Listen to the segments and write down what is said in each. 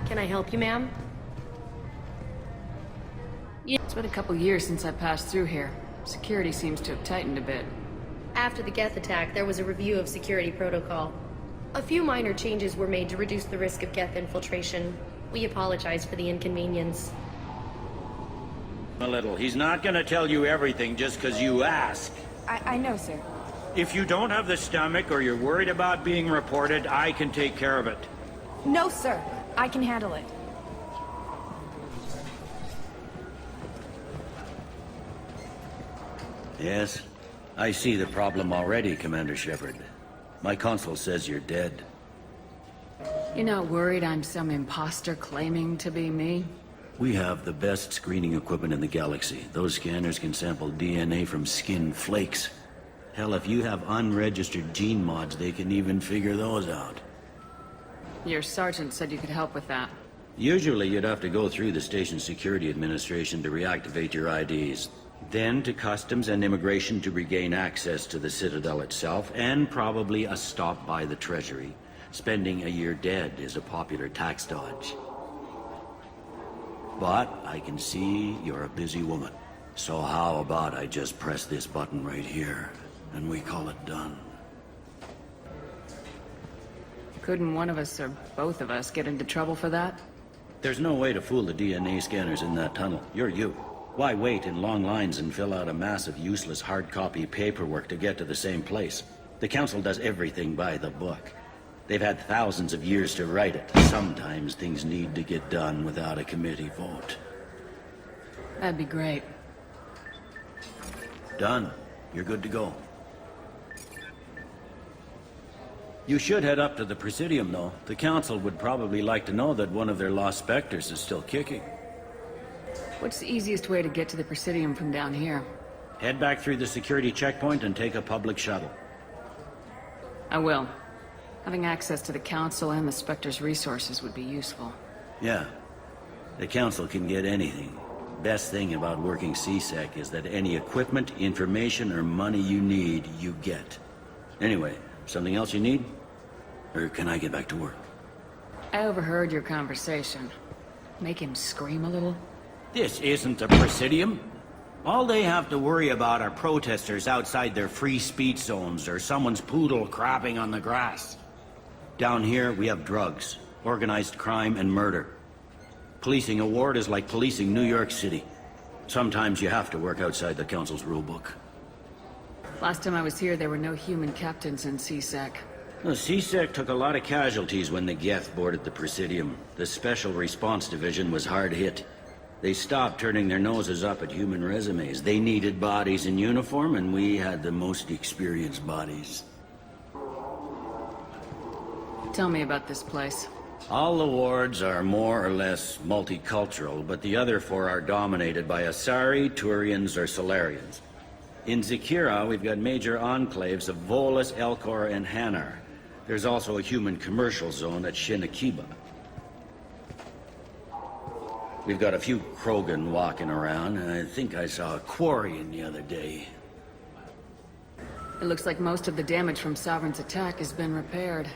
Can I help you, ma'am? Yeah, it's been a couple years since I passed through here. Security seems to have tightened a bit. After the Geth attack, there was a review of security protocol. A few minor changes were made to reduce the risk of Geth infiltration. We apologize for the inconvenience. A little. He's not gonna tell you everything just because you ask. I know, sir. If you don't have the stomach or you're worried about being reported, I can take care of it. No, sir. I can handle it. Yes, I see the problem already, Commander Shepard. My consul says you're dead. You're not worried I'm some imposter claiming to be me? We have the best screening equipment in the galaxy. Those scanners can sample DNA from skin flakes. Hell, if you have unregistered gene mods, they can even figure those out. Your sergeant said you could help with that. Usually you'd have to go through the station security administration to reactivate your IDs. Then to customs and immigration to regain access to the Citadel itself, and probably a stop by the Treasury. Spending a year dead is a popular tax dodge. But I can see you're a busy woman. So how about I just press this button right here, and we call it done? Couldn't one of us or both of us get into trouble for that? There's no way to fool the DNA scanners in that tunnel. You're you. Why wait in long lines and fill out a massive useless hard copy paperwork to get to the same place? The Council does everything by the book. They've had thousands of years to write it. Sometimes things need to get done without a committee vote. That'd be great. Done. You're good to go. You should head up to the presidium, though. The Council would probably like to know that one of their lost specters is still kicking. What's the easiest way to get to the presidium from down here? Head back through the security checkpoint and take a public shuttle. I will. Having access to the Council and the Spectre's resources would be useful. Yeah. The Council can get anything. Best thing about working CSEC is that any equipment, information, or money you need, you get. Anyway, something else you need? Or can I get back to work? I overheard your conversation. Make him scream a little? This isn't a presidium. All they have to worry about are protesters outside their free speech zones or someone's poodle crapping on the grass. Down here, we have drugs, organized crime, and murder. Policing a ward is like policing New York City. Sometimes you have to work outside the Council's rulebook. Last time I was here, there were no human captains in CSEC. The CSEC took a lot of casualties when the Geth boarded the Presidium. The Special Response Division was hard hit. They stopped turning their noses up at human resumes. They needed bodies in uniform, and we had the most experienced bodies. Tell me about this place. All the wards are more or less multicultural, but the other four are dominated by Asari, Turians, or Solarians. In Zakira, we've got major enclaves of Volus, Elcor, and Hanar. There's also a human commercial zone at Shinakiba. We've got a few Krogan walking around, and I think I saw a Quarian the other day. It looks like most of the damage from Sovereign's attack has been repaired.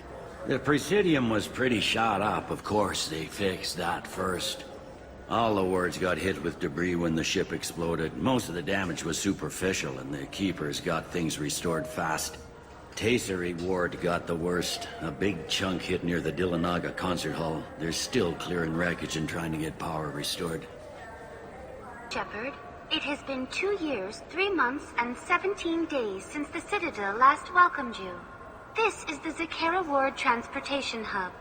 The Presidium was pretty shot up, of course. They fixed that first. All the wards got hit with debris when the ship exploded. Most of the damage was superficial, and the Keepers got things restored fast. Tesseri Ward got the worst. A big chunk hit near the Dillanaga concert hall. They're still clearing wreckage and trying to get power restored. Shepard, it has been 2 years, 3 months, and 17 days since the Citadel last welcomed you. This is the Zakira Ward Transportation Hub.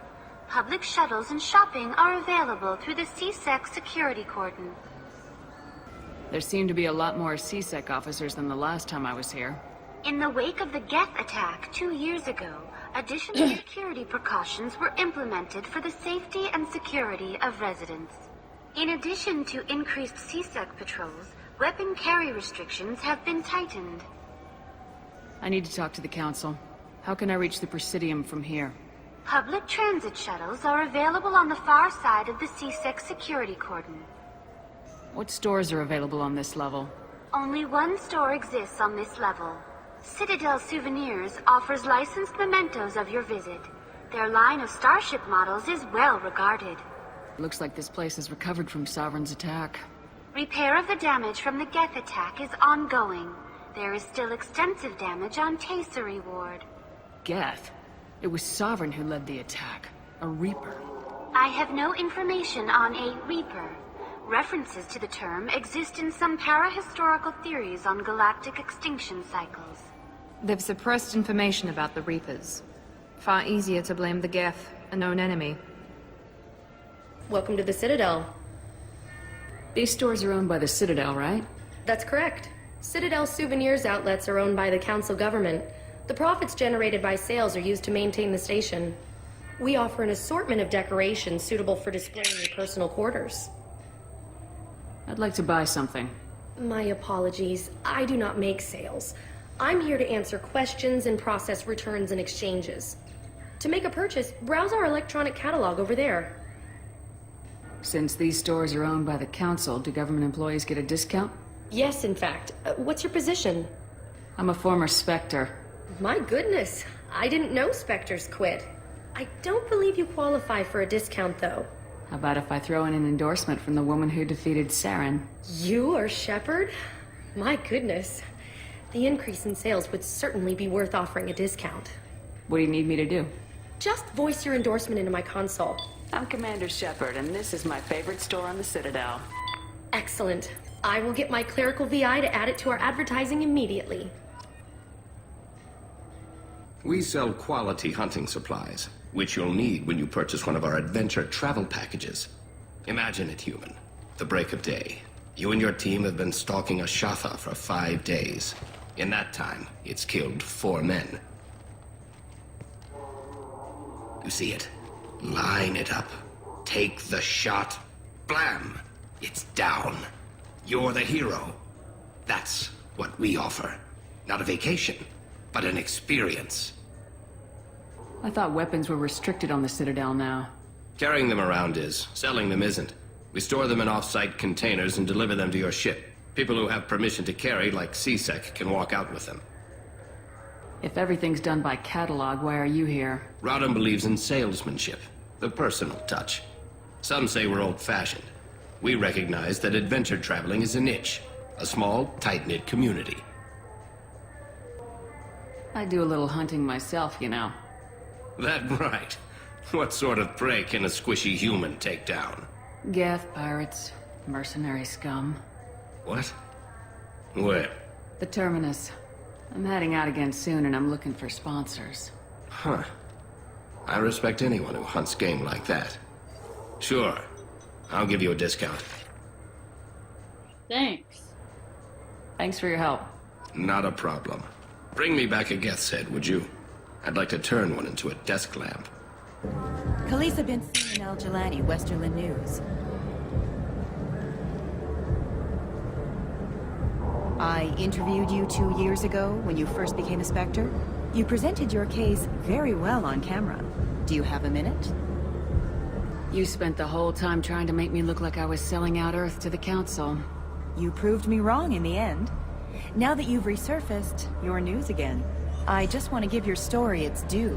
Public shuttles and shopping are available through the CSEC security cordon. There seem to be a lot more CSEC officers than the last time I was here. In the wake of the Geth attack 2 years ago, additional security precautions were implemented for the safety and security of residents. In addition to increased CSEC patrols, weapon carry restrictions have been tightened. I need to talk to the Council. How can I reach the Presidium from here? Public transit shuttles are available on the far side of the CSEC security cordon. What stores are available on this level? Only one store exists on this level. Citadel Souvenirs offers licensed mementos of your visit. Their line of starship models is well regarded. Looks like this place has recovered from Sovereign's attack. Repair of the damage from the Geth attack is ongoing. There is still extensive damage on Tasery Ward. Geth? It was Sovereign who led the attack. A Reaper. I have no information on a Reaper. References to the term exist in some parahistorical theories on galactic extinction cycles. They've suppressed information about the Reapers. Far easier to blame the Geth, a known enemy. Welcome to the Citadel. These stores are owned by the Citadel, right? That's correct. Citadel souvenirs outlets are owned by the Council government. The profits generated by sales are used to maintain the station. We offer an assortment of decorations suitable for displaying in your personal quarters. I'd like to buy something. My apologies. I do not make sales. I'm here to answer questions and process returns and exchanges. To make a purchase, browse our electronic catalog over there. Since these stores are owned by the Council, do government employees get a discount? Yes, in fact. What's your position? I'm a former Spectre. My goodness. I didn't know Spectres quit. I don't believe you qualify for a discount, though. How about if I throw in an endorsement from the woman who defeated Saren? You are Shepard? My goodness. The increase in sales would certainly be worth offering a discount. What do you need me to do? Just voice your endorsement into my console. I'm Commander Shepard, and this is my favorite store on the Citadel. Excellent. I will get my clerical VI to add it to our advertising immediately. We sell quality hunting supplies, which you'll need when you purchase one of our adventure travel packages. Imagine it, human. The break of day. You and your team have been stalking a Shatha for 5 days. In that time, it's killed 4 men. You see it? Line it up. Take the shot. Blam! It's down. You're the hero. That's what we offer. Not a vacation, but an experience. I thought weapons were restricted on the Citadel now. Carrying them around is. Selling them isn't. We store them in off-site containers and deliver them to your ship. People who have permission to carry, like CSEC, can walk out with them. If everything's done by catalog, why are you here? Rodham believes in salesmanship, the personal touch. Some say we're old-fashioned. We recognize that adventure traveling is a niche, a small, tight-knit community. I do a little hunting myself, you know. That right. What sort of prey can a squishy human take down? Geth pirates, mercenary scum. What? Where? The Terminus. I'm heading out again soon, and I'm looking for sponsors. Huh. I respect anyone who hunts game like that. Sure. I'll give you a discount. Thanks. Thanks for your help. Not a problem. Bring me back a Geth's head, would you? I'd like to turn one into a desk lamp. Khaleesa bin Sina al-Jalani, Westerland News. I interviewed you 2 years ago when you first became a Spectre. You presented your case very well on camera. Do you have a minute? You spent the whole time trying to make me look like I was selling out Earth to the Council. You proved me wrong in the end. Now that you've resurfaced, you're news again. I just want to give your story its due.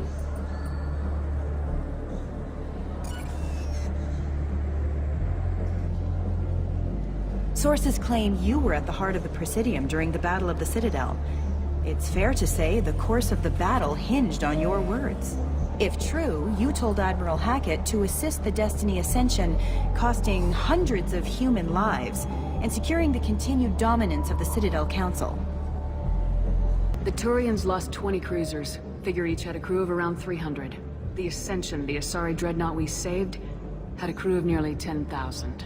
Sources claim you were at the heart of the Presidium during the Battle of the Citadel. It's fair to say the course of the battle hinged on your words. If true, you told Admiral Hackett to assist the Destiny Ascension, costing hundreds of human lives, and securing the continued dominance of the Citadel Council. The Turians lost 20 cruisers. Figure each had a crew of around 300. The Ascension, the Asari dreadnought we saved, had a crew of nearly 10,000.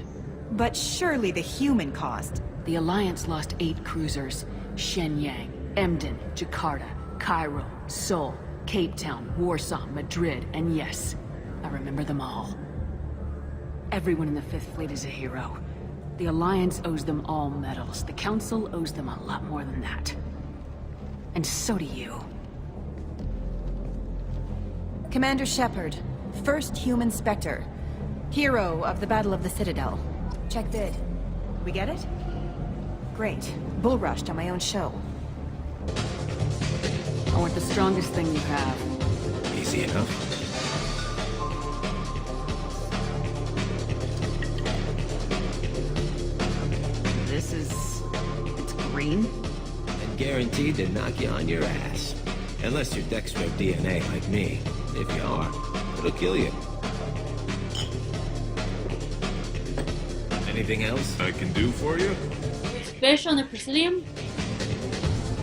But surely the human cost. The Alliance lost 8 cruisers. Shenyang, Emden, Jakarta, Cairo, Seoul, Cape Town, Warsaw, Madrid, and yes, I remember them all. Everyone in the Fifth Fleet is a hero. The Alliance owes them all medals. The Council owes them a lot more than that. And so do you. Commander Shepard, first human Spectre. Hero of the Battle of the Citadel. Check bid. We get it? Great. Bull rushed on my own show. I want the strongest thing you have. Easy enough. guaranteed to knock you on your ass. Unless you're Dextro DNA like me. If you are, it'll kill you. Anything else I can do for you? Fish on the presidium?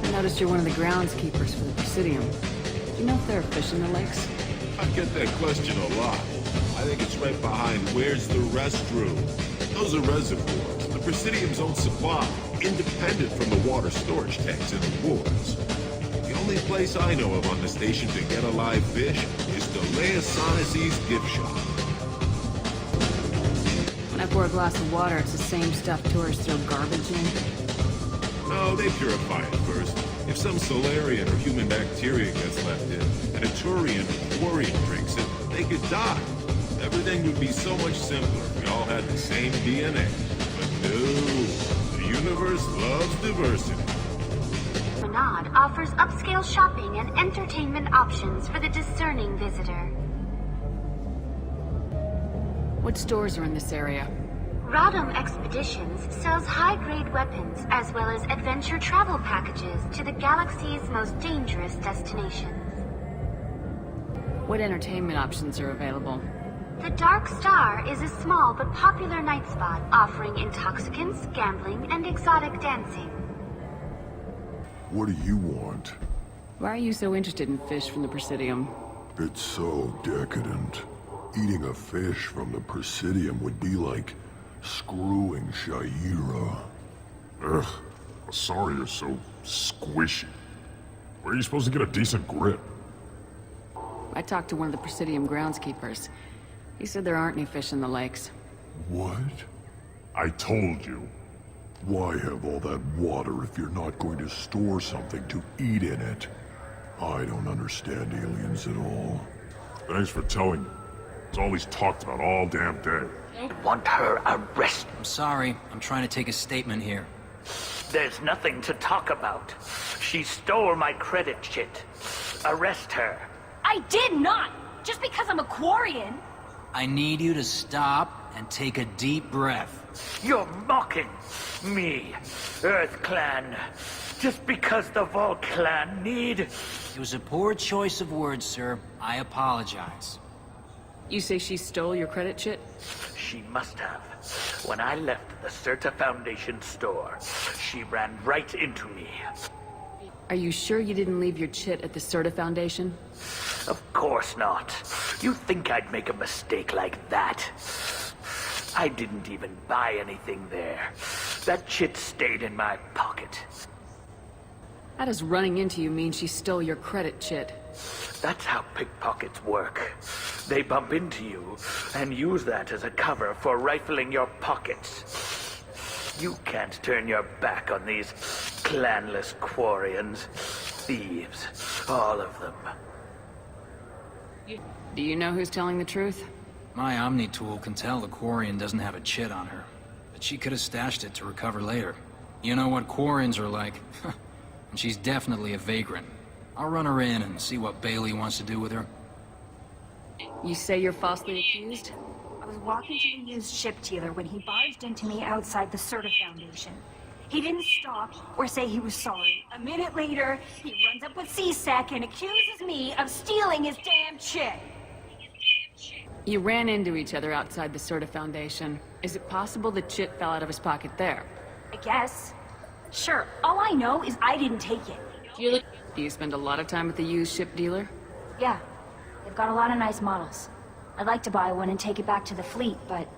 I noticed you're one of the groundskeepers for the presidium. Do you know if there are fish in the lakes? I get that question a lot. I think it's right behind where's the restroom. Those are reservoirs, the presidium's own supply, independent from the water storage tanks in the wards. The only place I know of on the station to get a live fish is the Leosanis' gift shop. When I pour a glass of water, it's the same stuff tourists throw garbage in. No, they purify it first. If some Solarian or human bacteria gets left in, and a Turian or Quarian drinks it, they could die. Everything would be so much simpler if we all had the same DNA. But no, the universe loves diversity. Promenade offers upscale shopping and entertainment options for the discerning visitor. What stores are in this area? Rodham Expeditions sells high-grade weapons as well as adventure travel packages to the galaxy's most dangerous destinations. What entertainment options are available? The Dark Star is a small but popular night spot offering intoxicants, gambling, and exotic dancing. What do you want? Why are you so interested in fish from the presidium? It's so decadent. Eating a fish from the presidium would be like screwing Shaira. Ugh, sorry you're so squishy. Where are you supposed to get a decent grip? I talked to one of the presidium groundskeepers. He said there aren't any fish in the lakes. What? I told you. Why have all that water if you're not going to store something to eat in it? I don't understand aliens at all. Thanks for telling me. It's all he's talked about all damn day. I want her arrested. I'm sorry. I'm trying to take a statement here. There's nothing to talk about. She stole my credit chit. Arrest her. I did not! Just because I'm a Quarian! I need you to stop and take a deep breath. You're mocking me, Earth Clan. Just because the Vol Clan need... It was a poor choice of words, sir. I apologize. You say she stole your credit chit? She must have. When I left the Certa Foundation store, she ran right into me. Are you sure you didn't leave your chit at the Certa Foundation? Of course not. You think I'd make a mistake like that? I didn't even buy anything there. That chit stayed in my pocket. How does running into you mean she stole your credit chit? That's how pickpockets work. They bump into you and use that as a cover for rifling your pockets. You can't turn your back on these clanless Quarians. Thieves, all of them. Do you know who's telling the truth? My Omni tool can tell the Quarian doesn't have a chit on her, but she could have stashed it to recover later. You know what Quarians are like, and she's definitely a vagrant. I'll run her in and see what Bailey wants to do with her. You say you're falsely accused? I was walking to the used ship dealer when he barged into me outside the Certa Foundation. He didn't stop or say he was sorry. A minute later, he runs up with C-Sec and accuses me of stealing his damn chit. You ran into each other outside the Certa Foundation. Is it possible the chit fell out of his pocket there? I guess. Sure, all I know is I didn't take it. Do you spend a lot of time at the used ship dealer? Yeah, they've got a lot of nice models. I'd like to buy one and take it back to the fleet, but...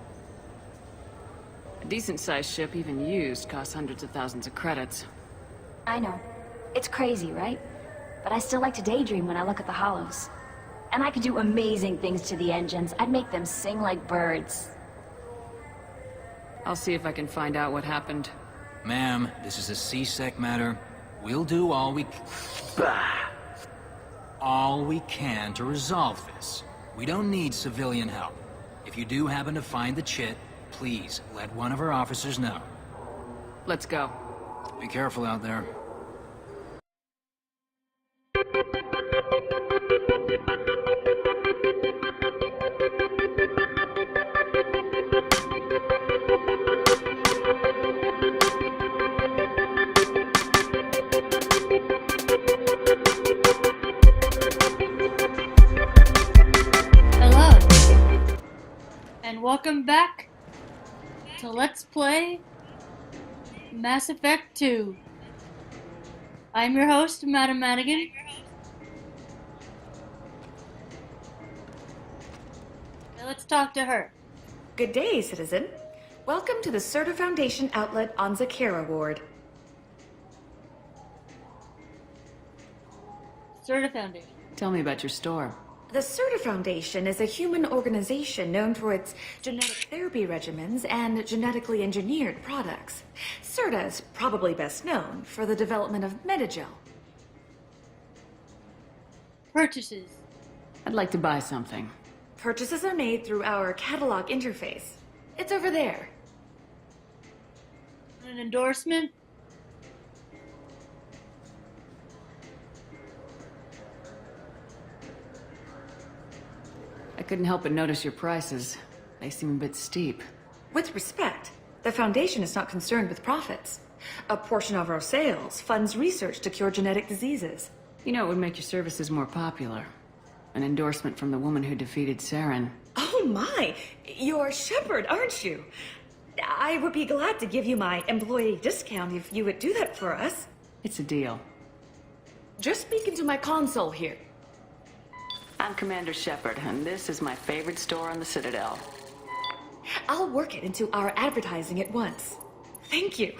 A decent-sized ship, even used, costs hundreds of thousands of credits. I know. It's crazy, right? But I still like to daydream when I look at the hollows. And I could do amazing things to the engines. I'd make them sing like birds. I'll see if I can find out what happened. Ma'am, this is a C-Sec matter. We'll do all we can to resolve this. We don't need civilian help. If you do happen to find the chit, please let one of our officers know. Let's go. Be careful out there. welcome back to Let's Play Mass Effect 2. I'm your host, Madam Madigan. Now let's talk to her. Good day, citizen. Welcome to the Serta Foundation outlet on Zakera Ward. Serta Foundation. Tell me about your store. The Serta Foundation is a human organization known for its genetic therapy regimens and genetically engineered products. Serta is probably best known for the development of Metagel. Purchases. I'd like to buy something. Purchases are made through our catalog interface. It's over there. An endorsement. I couldn't help but notice your prices. They seem a bit steep. With respect, the Foundation is not concerned with profits. A portion of our sales funds research to cure genetic diseases. You know, it would make your services more popular. An endorsement from the woman who defeated Saren. Oh my! You're Shepard, aren't you? I would be glad to give you my employee discount if you would do that for us. It's a deal. Just speak into my console here. I'm Commander Shepard, and this is my favorite store on the Citadel. I'll work it into our advertising at once. Thank you.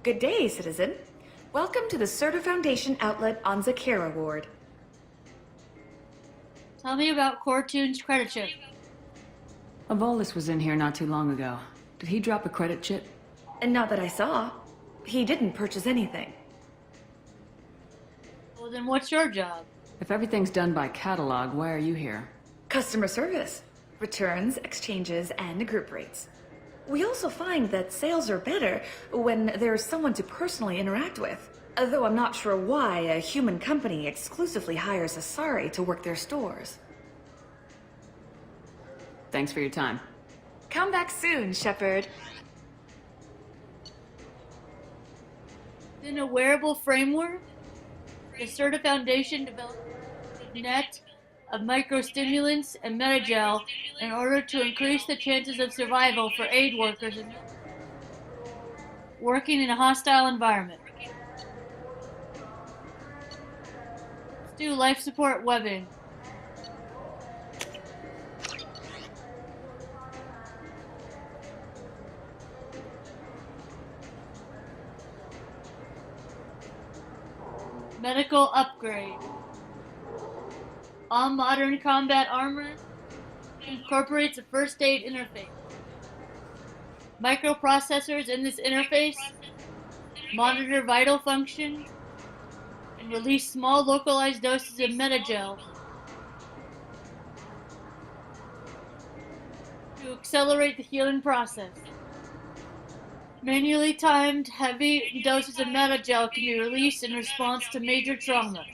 Good day, citizen. Welcome to the Serta Foundation outlet on Zakera Ward. Tell me about Cortoon's credit chip. Avolis was in here not too long ago. Did he drop a credit chip? And not that I saw. He didn't purchase anything. Well, then what's your job? If everything's done by catalog, why are you here? Customer service. Returns, exchanges, and group rates. We also find that sales are better when there's someone to personally interact with. Though I'm not sure why a human company exclusively hires Asari to work their stores. Thanks for your time. Come back soon, Shepard. In a wearable framework, the Serta Foundation developed a net of microstimulants and Metagel in order to increase the chances of survival for aid workers working in a hostile environment. Let's do life support webbing. Medical upgrade. All modern combat armor incorporates a first aid interface. Microprocessors in this interface monitor vital functions and release small localized doses of Metagel to accelerate the healing process. Manually timed, heavy doses of Metagel can be released in response to major trauma.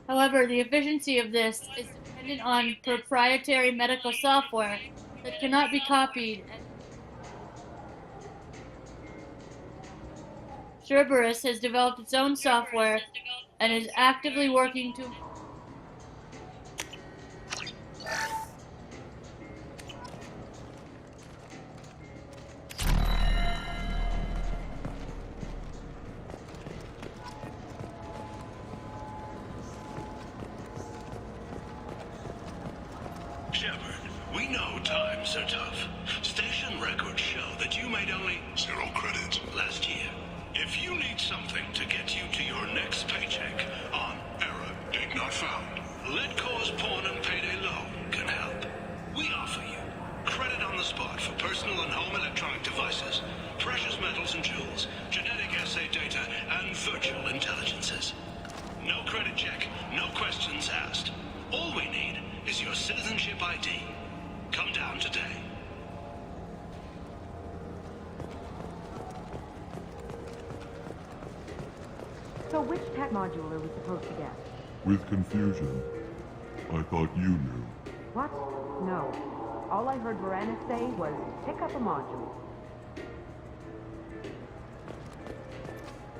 However, the efficiency of this is dependent on proprietary medical software that cannot be copied. Cerberus has developed its own software and is actively working to Shepard, we know times are tough. Station records show that you made only 0 credits last year. If you need something to get you to your next paycheck on error, date not found. Let Cause Pawn and Payday Loan can help. We offer you credit on the spot for personal and home electronic devices, precious metals and jewels, genetic assay data, and virtual intelligences. No credit check, no questions asked. All we need is your citizenship ID. Come down today. So which tech module are we supposed to get? With confusion. I thought you knew. What? No. All I heard Varanus say was, pick up a module.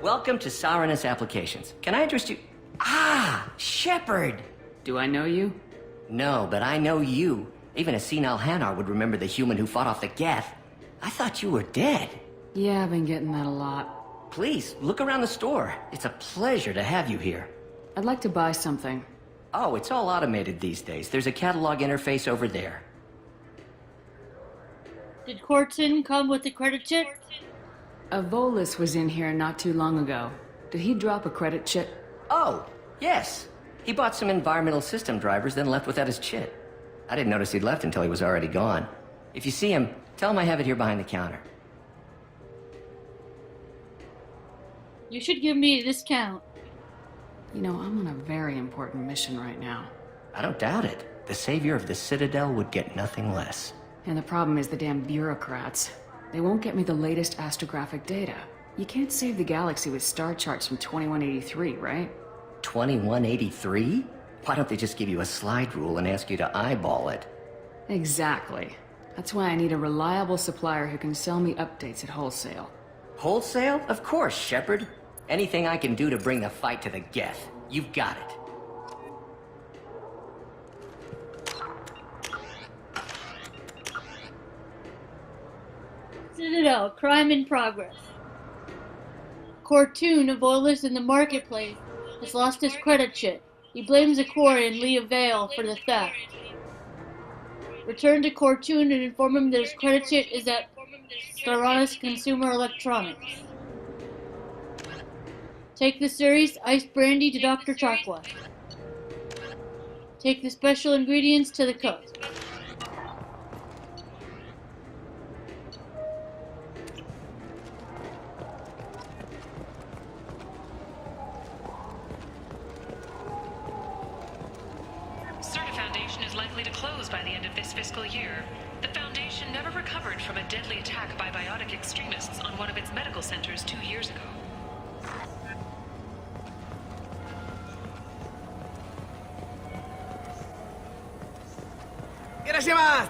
Welcome to Saranus Applications. Can I interest you? Ah, Shepard! Do I know you? No, but I know you. Even a senile Hanar would remember the human who fought off the Geth. I thought you were dead. Yeah, I've been getting that a lot. Please, look around the store. It's a pleasure to have you here. I'd like to buy something. Oh, it's all automated these days. There's a catalog interface over there. Did Corton come with the credit chip? A Volus was in here not too long ago. Did he drop a credit chip? Oh, yes. He bought some environmental system drivers, then left without his chip. I didn't notice he'd left until he was already gone. If you see him, tell him I have it here behind the counter. You should give me a discount. You know, I'm on a very important mission right now. I don't doubt it. The savior of the Citadel would get nothing less. And the problem is the damn bureaucrats. They won't get me the latest astrographic data. You can't save the galaxy with star charts from 2183, right? 2183? Why don't they just give you a slide rule and ask you to eyeball it? Exactly. That's why I need a reliable supplier who can sell me updates at wholesale. Wholesale? Of course, Shepard. Anything I can do to bring the fight to the Geth. You've got it. Citadel, crime in progress. Cortoon, a Volus in the marketplace, has lost his credit chip. He blames the Quarian Leah Vale for the theft. Return to Cortoon and inform him that his credit chip is at Staranis Consumer Electronics. Take the series Ice Brandy to Dr. Chakwa. Take the special ingredients to the cook. Certa Foundation is likely to close by the end of this fiscal year. The Foundation never recovered from a deadly attack by biotic extremists on one of its medical centers 2 years ago. Gracias.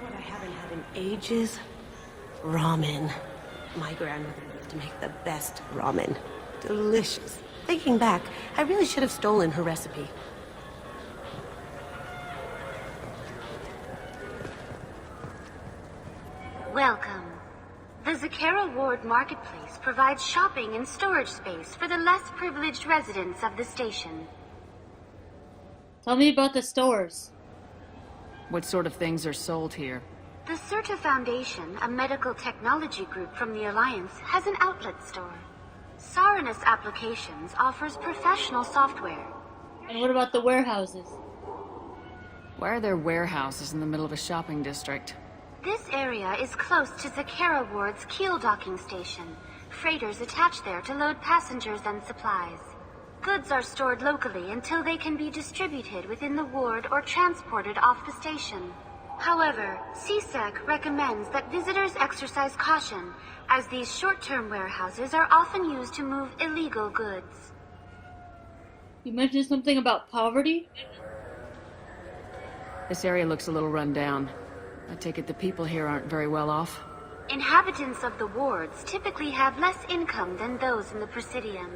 What I haven't had in ages? Ramen. My grandmother used to make the best ramen. Delicious. Thinking back, I really should have stolen her recipe. Welcome. The Zakera Ward Marketplace provides shopping and storage space for the less privileged residents of the station. Tell me about the stores. What sort of things are sold here? The Certa Foundation, a medical technology group from the Alliance, has an outlet store. Saranus Applications offers professional software. And what about the warehouses? Why are there warehouses in the middle of a shopping district? This area is close to Zakera Ward's Keel docking station. Freighters attach there to load passengers and supplies. Goods are stored locally until they can be distributed within the ward or transported off the station. However, CSEC recommends that visitors exercise caution, as these short-term warehouses are often used to move illegal goods. You mentioned something about poverty? This area looks a little run down. I take it the people here aren't very well off? Inhabitants of the wards typically have less income than those in the Presidium.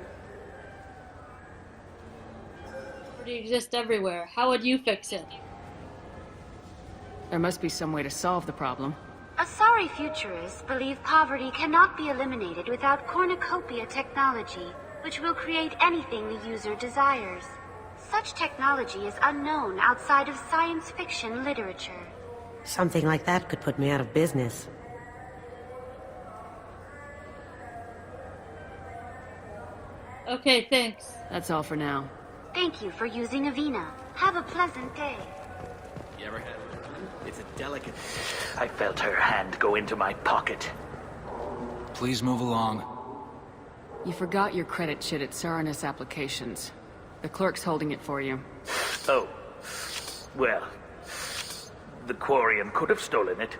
Poverty exists everywhere. How would you fix it? There must be some way to solve the problem. Asari futurists believe poverty cannot be eliminated without cornucopia technology, which will create anything the user desires. Such technology is unknown outside of science fiction literature. Something like that could put me out of business. Okay, thanks. That's all for now. Thank you for using Avina. Have a pleasant day. You ever had one? It's a delicate... I felt her hand go into my pocket. Please move along. You forgot your credit chit at Saranus Applications. The clerk's holding it for you. Oh. Well... the Quarian could have stolen it.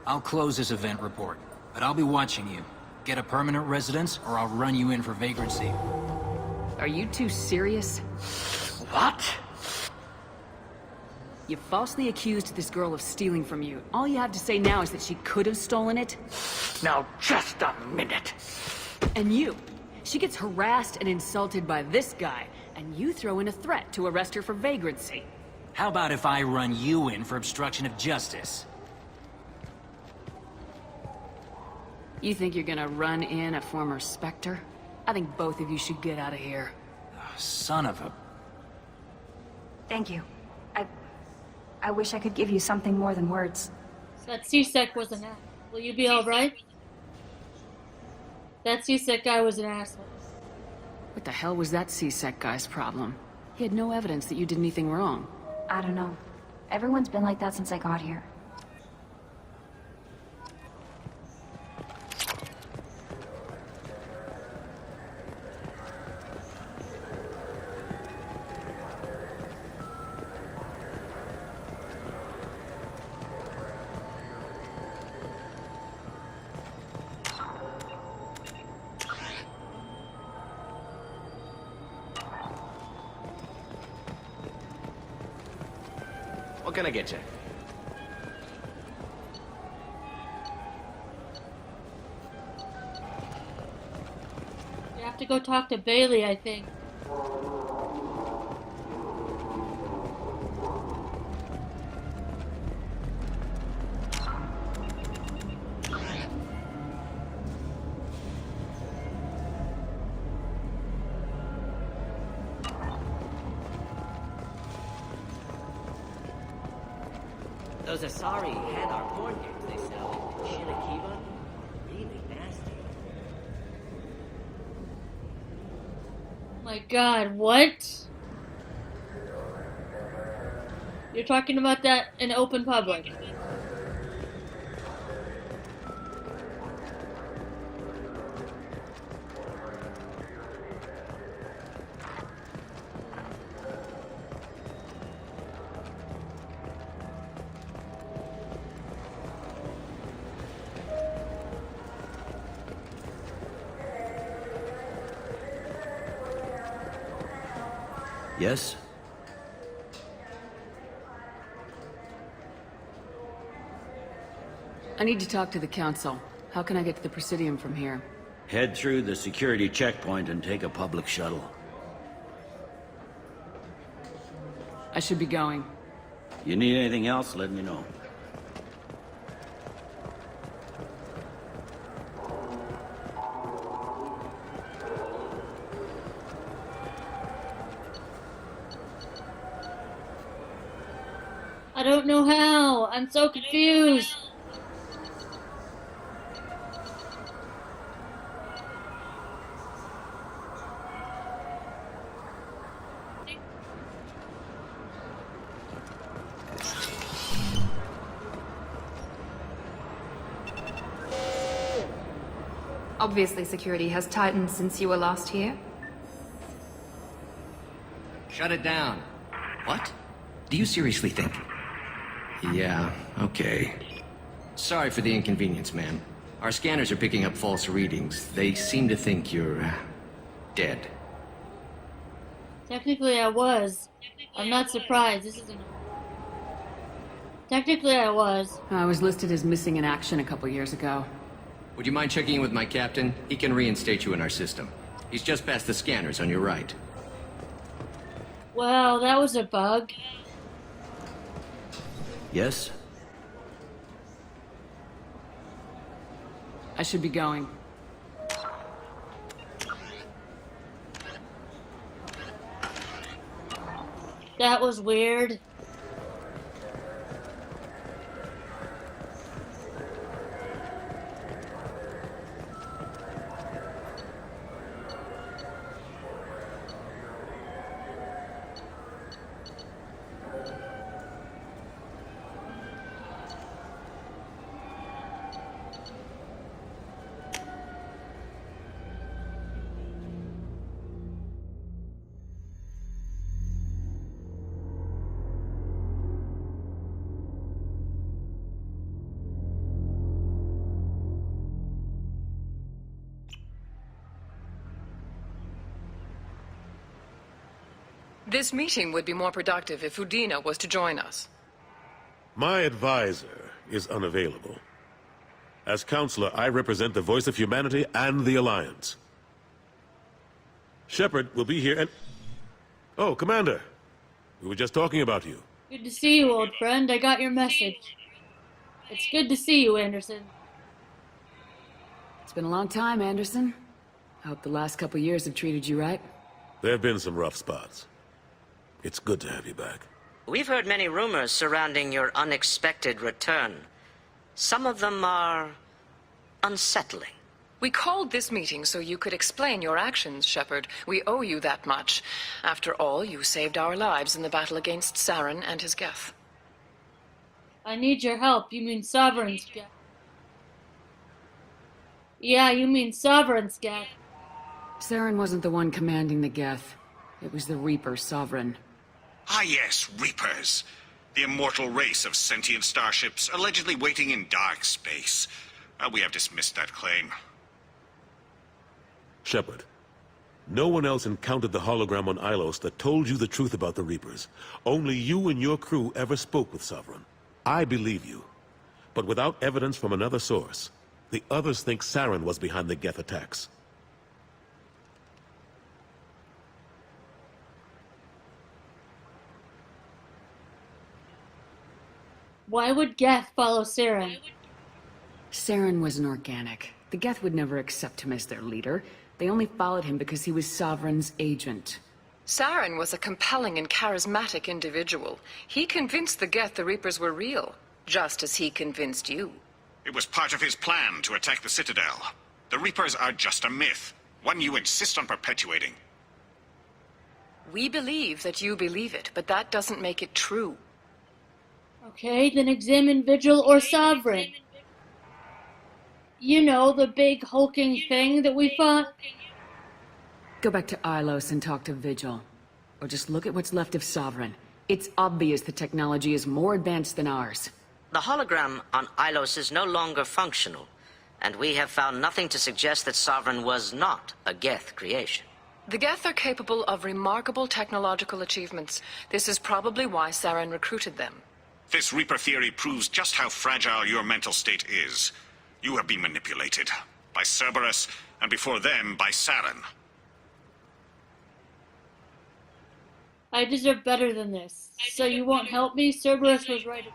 I'll close this event report, but I'll be watching you. Get a permanent residence, or I'll run you in for vagrancy. Are you two serious? What? You falsely accused this girl of stealing from you. All you have to say now is that she could have stolen it? Now, just a minute. And you. She gets harassed and insulted by this guy, and you throw in a threat to arrest her for vagrancy. How about if I run you in for obstruction of justice? You think you're gonna run in a former spectre? I think both of you should get out of here. Oh, son of a... Thank you. I wish I could give you something more than words. So that C-Sec was an ass. Will you be alright? That C-Sec guy was an asshole. What the hell was that CSEC guy's problem? He had no evidence that you did anything wrong. I don't know. Everyone's been like that since I got here. What can I get you? You have to go talk to Bailey, I think. Those Asari had our porn games they sell in Shinakiba. Really nasty. My god, what? You're talking about that in open public. Yes? I need to talk to the council. How can I get to the presidium from here? Head through the security checkpoint and take a public shuttle. I should be going. You need anything else, let me know. I don't know how. I'm so confused. Obviously, security has tightened since you were last here. Shut it down. What? Do you seriously think? Yeah, okay. Sorry for the inconvenience, ma'am. Our scanners are picking up false readings. They seem to think you're, dead. Technically, I was. I'm not surprised. This isn't. Technically, I was. I was listed as missing in action a couple years ago. Would you mind checking in with my captain? He can reinstate you in our system. He's just past the scanners on your right. Well, that was a bug. Yes? I should be going. That was weird. This meeting would be more productive if Udina was to join us. My advisor is unavailable. As Counselor, I represent the voice of humanity and the Alliance. Shepard will be here and... Oh, Commander. We were just talking about you. Good to see you, old friend. I got your message. It's good to see you, Anderson. It's been a long time, Anderson. I hope the last couple years have treated you right. There have been some rough spots. It's good to have you back. We've heard many rumors surrounding your unexpected return. Some of them are unsettling. We called this meeting so you could explain your actions, Shepard. We owe you that much. After all, you saved our lives in the battle against Saren and his Geth. I need your help. You mean Sovereign's Geth. Yeah, you mean Sovereign's Geth. Saren wasn't the one commanding the Geth. It was the Reaper Sovereign. Ah yes, Reapers. The immortal race of sentient starships allegedly waiting in dark space. We have dismissed that claim. Shepard, no one else encountered the hologram on Ilos that told you the truth about the Reapers. Only you and your crew ever spoke with Sovereign. I believe you. But without evidence from another source, the others think Saren was behind the Geth attacks. Why would Geth follow Saren? Saren was an organic. The Geth would never accept him as their leader. They only followed him because he was Sovereign's agent. Saren was a compelling and charismatic individual. He convinced the Geth the Reapers were real, just as he convinced you. It was part of his plan to attack the Citadel. The Reapers are just a myth, one you insist on perpetuating. We believe that you believe it, but that doesn't make it true. Okay, then examine Vigil or Sovereign. You know, the big hulking thing that we fought? Go back to Ilos and talk to Vigil. Or just look at what's left of Sovereign. It's obvious the technology is more advanced than ours. The hologram on Ilos is no longer functional, and we have found nothing to suggest that Sovereign was not a Geth creation. The Geth are capable of remarkable technological achievements. This is probably why Saren recruited them. This Reaper theory proves just how fragile your mental state is. You have been manipulated. By Cerberus, and before them, by Saren. I deserve better than this. So you won't help me? Cerberus was right.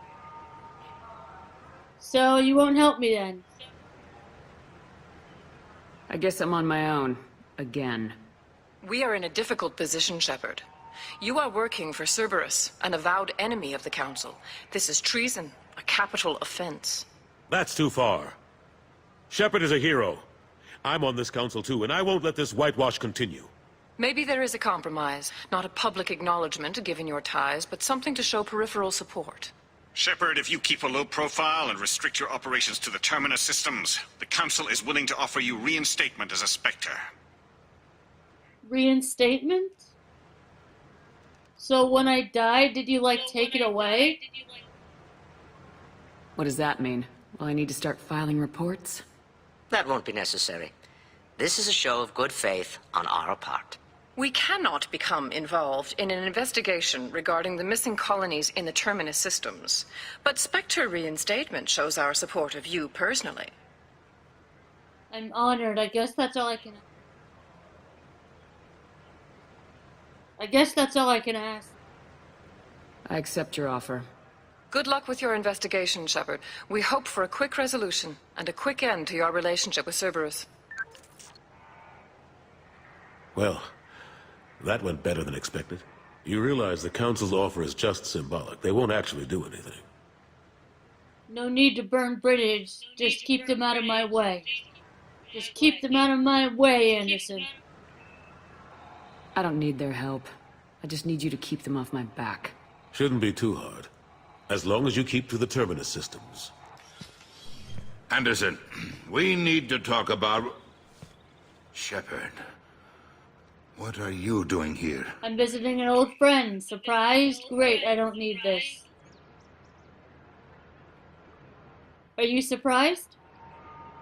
So you won't help me then? I guess I'm on my own. Again. We are in a difficult position, Shepard. You are working for Cerberus, an avowed enemy of the Council. This is treason, a capital offense. That's too far. Shepard is a hero. I'm on this council too, and I won't let this whitewash continue. Maybe there is a compromise. Not a public acknowledgement given your ties, but something to show peripheral support. Shepard, if you keep a low profile and restrict your operations to the Terminus systems, the Council is willing to offer you reinstatement as a Spectre. Reinstatement? So when I died, did you, like, take it away? What does that mean? Will I need to start filing reports? That won't be necessary. This is a show of good faith on our part. We cannot become involved in an investigation regarding the missing colonies in the Terminus systems. But Spectre reinstatement shows our support of you personally. I'm honored. I guess that's all I can ask. I accept your offer. Good luck with your investigation, Shepard. We hope for a quick resolution and a quick end to your relationship with Cerberus. Well, that went better than expected. You realize the Council's offer is just symbolic. They won't actually do anything. No need to burn bridges. Just keep them out of my way. Just keep them out of my way, Anderson. I don't need their help. I just need you to keep them off my back. Shouldn't be too hard. As long as you keep to the Terminus systems. Anderson, we need to talk about... Shepard. What are you doing here? I'm visiting an old friend. Surprised? Great, I don't need this. Are you surprised?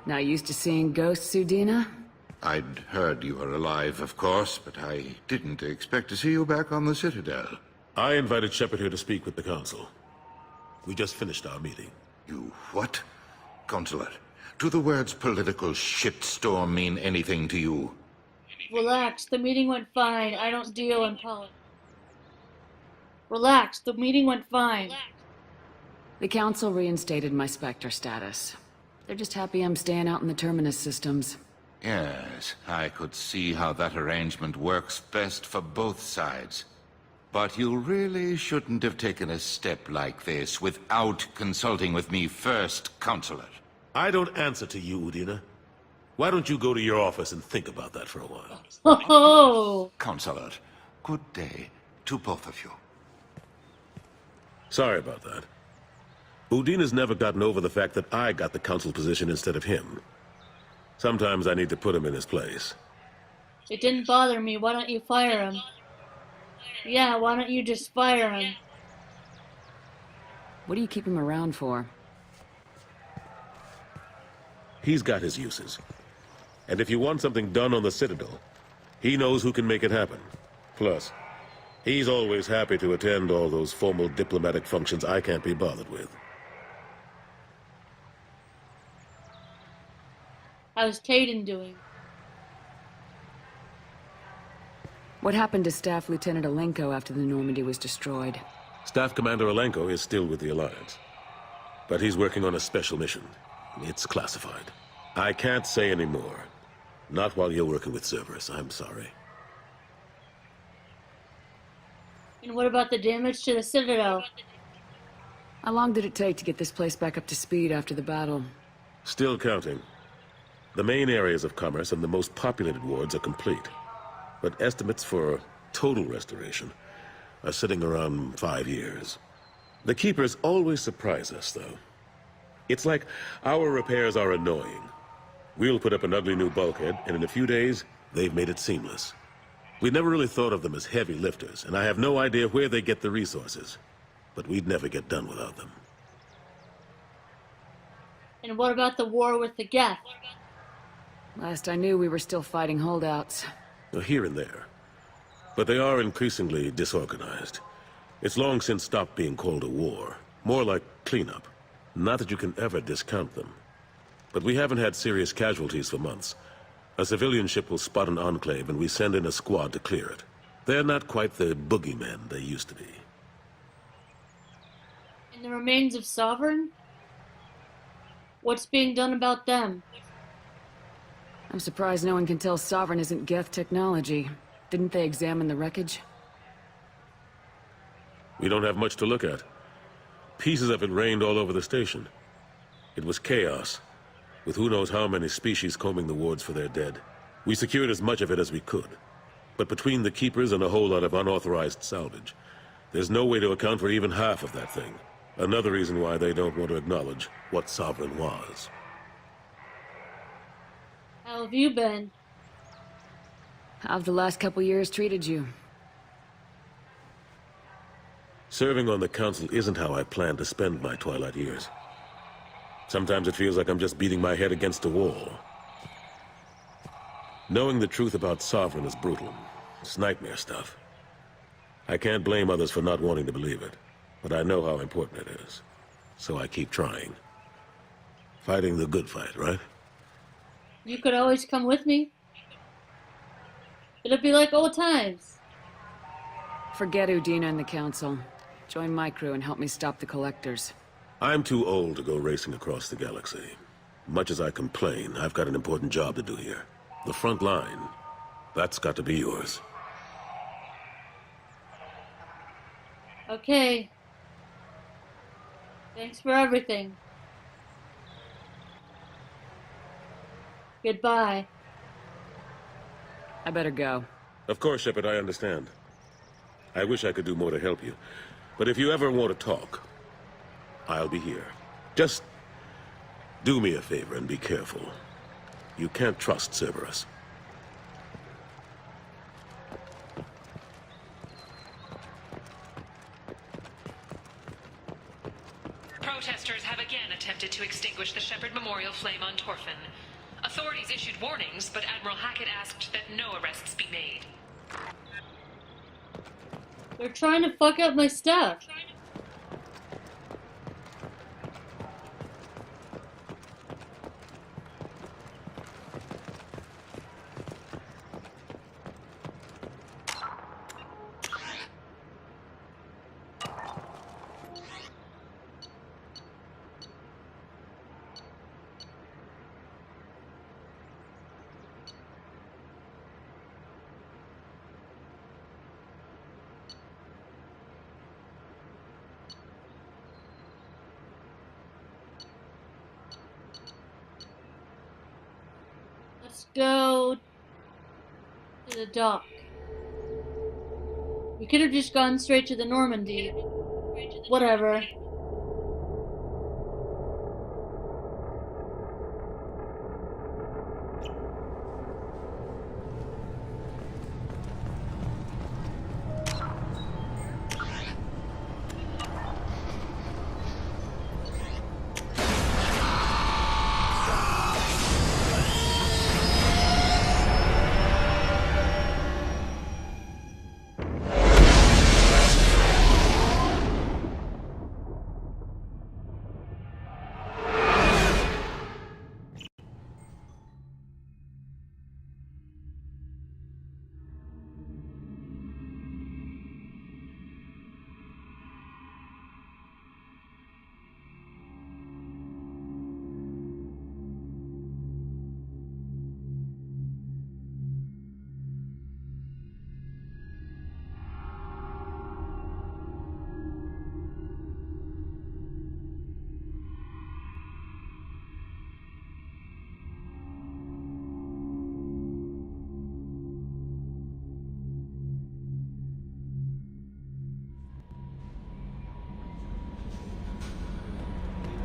Not used to seeing ghosts, Udina? I'd heard you were alive, of course, but I didn't expect to see you back on the Citadel. I invited Shepard here to speak with the Council. We just finished our meeting. You what? Consular, Do the words political shitstorm mean anything to you? Relax, the meeting went fine. I don't deal in politics. Relax, the meeting went fine. The council reinstated my spectre status. They're just happy I'm staying out in the terminus systems. Yes, I could see how that arrangement works best for both sides. But you really shouldn't have taken a step like this without consulting with me first, Counselor. I don't answer to you, Udina. Why don't you go to your office and think about that for a while? Oh! Counselor, good day to both of you. Sorry about that. Udina's never gotten over the fact that I got the council position instead of him. Sometimes I need to put him in his place. It didn't bother me. Why don't you fire him? Yeah, why don't you just fire him? What do you keep him around for? He's got his uses. And if you want something done on the Citadel, he knows who can make it happen. Plus, he's always happy to attend all those formal diplomatic functions I can't be bothered with. How's Tayden doing? What happened to Staff Lieutenant Alenko after the Normandy was destroyed? Staff Commander Alenko is still with the Alliance. But he's working on a special mission. It's classified. I can't say any more. Not while you're working with Cerberus, I'm sorry. And what about the damage to the Citadel? How long did it take to get this place back up to speed after the battle? Still counting. The main areas of commerce and the most populated wards are complete. But estimates for total restoration are sitting around 5 years. The Keepers always surprise us, though. It's like our repairs are annoying. We'll put up an ugly new bulkhead, and in a few days, they've made it seamless. We never really thought of them as heavy lifters, and I have no idea where they get the resources. But we'd never get done without them. And what about the war with the Geth? Last I knew, we were still fighting holdouts. Here and there. But they are increasingly disorganized. It's long since stopped being called a war. More like cleanup. Not that you can ever discount them. But we haven't had serious casualties for months. A civilian ship will spot an enclave and we send in a squad to clear it. They're not quite the boogeymen they used to be. And the remains of Sovereign? What's being done about them? I'm surprised no one can tell Sovereign isn't Geth technology. Didn't they examine the wreckage? We don't have much to look at. Pieces of it rained all over the station. It was chaos, with who knows how many species combing the wards for their dead. We secured as much of it as we could. But between the Keepers and a whole lot of unauthorized salvage, there's no way to account for even half of that thing. Another reason why they don't want to acknowledge what Sovereign was. How have you been? How have the last couple years treated you? Serving on the Council isn't how I plan to spend my twilight years. Sometimes it feels like I'm just beating my head against a wall. Knowing the truth about Sovereign is brutal. It's nightmare stuff. I can't blame others for not wanting to believe it, but I know how important it is. So I keep trying. Fighting the good fight, right? You could always come with me. It'll be like old times. Forget Udina and the Council. Join my crew and help me stop the Collectors. I'm too old to go racing across the galaxy. Much as I complain, I've got an important job to do here. The front line. That's got to be yours. Okay. Thanks for everything. Goodbye. I better go. Of course, Shepard, I understand. I wish I could do more to help you. But if you ever want to talk, I'll be here. Just do me a favor and be careful. You can't trust Cerberus. Protesters have again attempted to extinguish the Shepard Memorial flame on Torfin. Authorities issued warnings, but Admiral Hackett asked that no arrests be made. They're trying to fuck up my stuff. Let's go to the dock. We could have just gone straight to the Normandy. Whatever.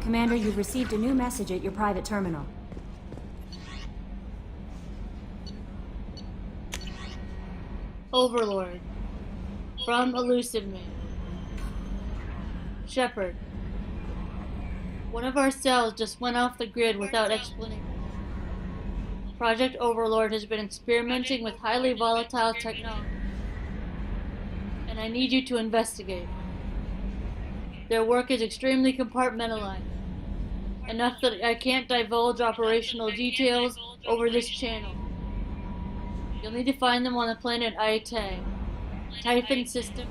Commander, you've received a new message at your private terminal. Overlord. From Elusive Man. Shepard. One of our cells just went off the grid without explanation. Project Overlord has been experimenting with highly volatile technology, and I need you to investigate. Their work is extremely compartmentalized, enough that I can't divulge operational details over this channel. You'll need to find them on the planet Aite. Typhon System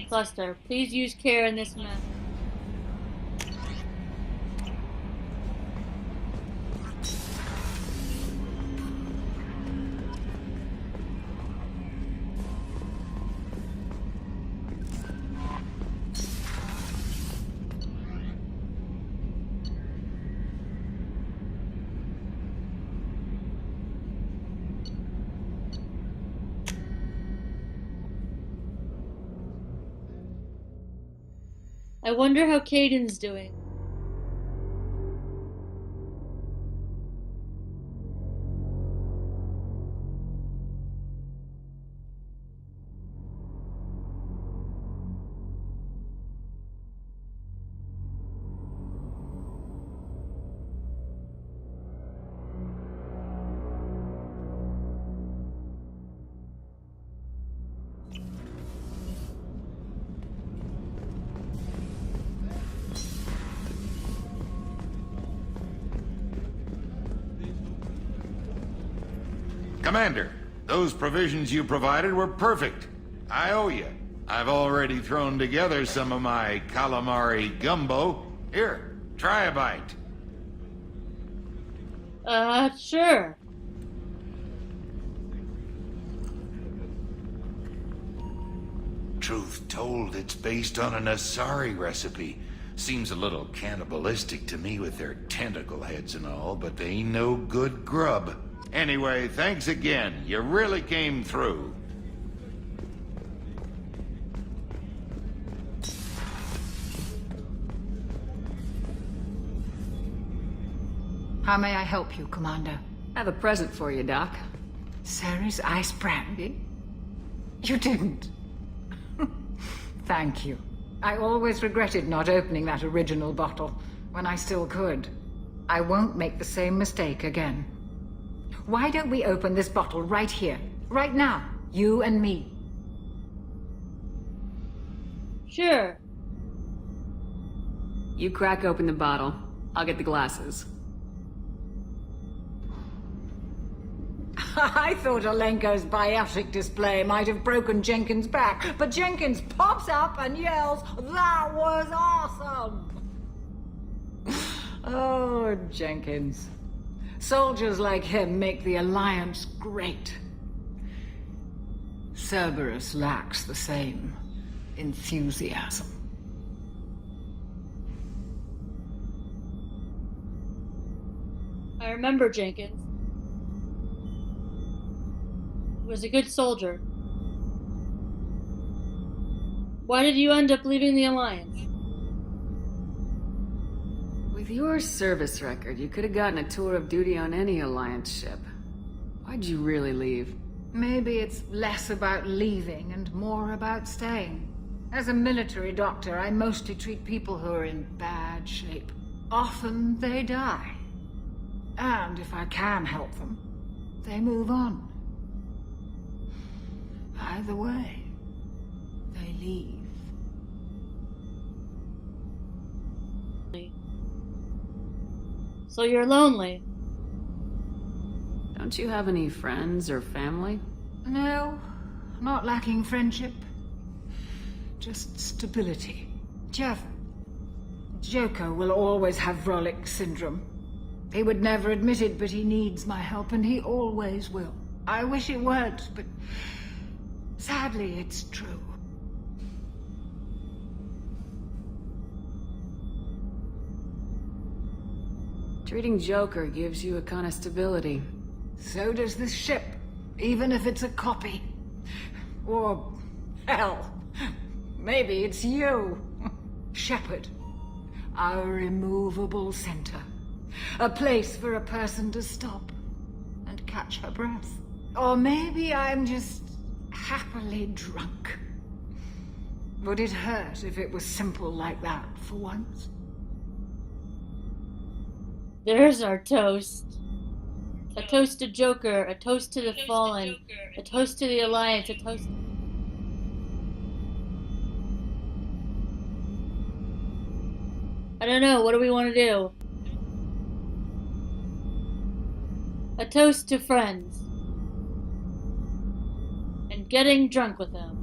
Cluster. Please use care in this map. I wonder how Caden's doing. Commander, those provisions you provided were perfect. I owe you. I've already thrown together some of my calamari gumbo. Here, try a bite. Sure. Truth told, it's based on an Asari recipe. Seems a little cannibalistic to me with their tentacle heads and all, but they ain't no good grub. Anyway, thanks again. You really came through. How may I help you, Commander? I have a present for you, Doc. Sarah's ice brandy? You didn't. Thank you. I always regretted not opening that original bottle when I still could. I won't make the same mistake again. Why don't we open this bottle right here, right now, you and me? Sure. You crack open the bottle. I'll get the glasses. I thought Alenko's biotic display might have broken Jenkins' back, but Jenkins pops up and yells, "That was awesome!" Oh, Jenkins. Soldiers like him make the Alliance great. Cerberus lacks the same enthusiasm. I remember Jenkins. He was a good soldier. Why did you end up leaving the Alliance? With your service record, you could have gotten a tour of duty on any Alliance ship. Why'd you really leave? Maybe it's less about leaving and more about staying. As a military doctor, I mostly treat people who are in bad shape. Often they die. And if I can help them, they move on. Either way, they leave. So you're lonely. Don't you have any friends or family? No, not lacking friendship. Just stability. Jeff, Joker will always have Vrolic syndrome. He would never admit it, but he needs my help, and he always will. I wish it weren't, but sadly, it's true. Treating Joker gives you a kind of stability. So does this ship, even if it's a copy. Or, hell, maybe it's you. Shepard, our immovable center. A place for a person to stop and catch her breath. Or maybe I'm just happily drunk. Would it hurt if it was simple like that for once? There's our toast. A toast to Joker, a toast to the Fallen, a toast to the Alliance, a toast... I don't know, what do we want to do? A toast to friends. And getting drunk with them.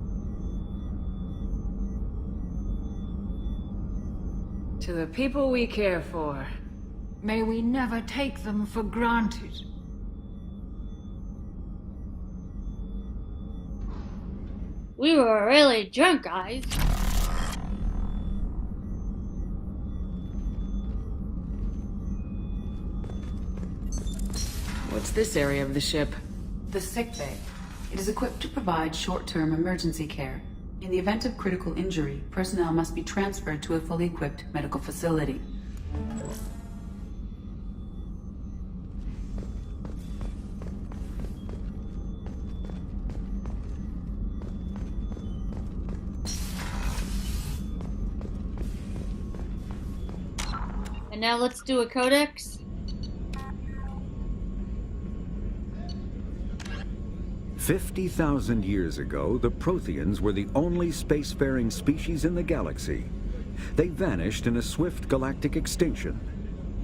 To the people we care for. May we never take them for granted. We were really drunk, guys. What's this area of the ship? The sick bay. It is equipped to provide short-term emergency care. In the event of critical injury, personnel must be transferred to a fully equipped medical facility. And now let's do a codex. "50,000 years ago, the Protheans were the only spacefaring species in the galaxy. They vanished in a swift galactic extinction.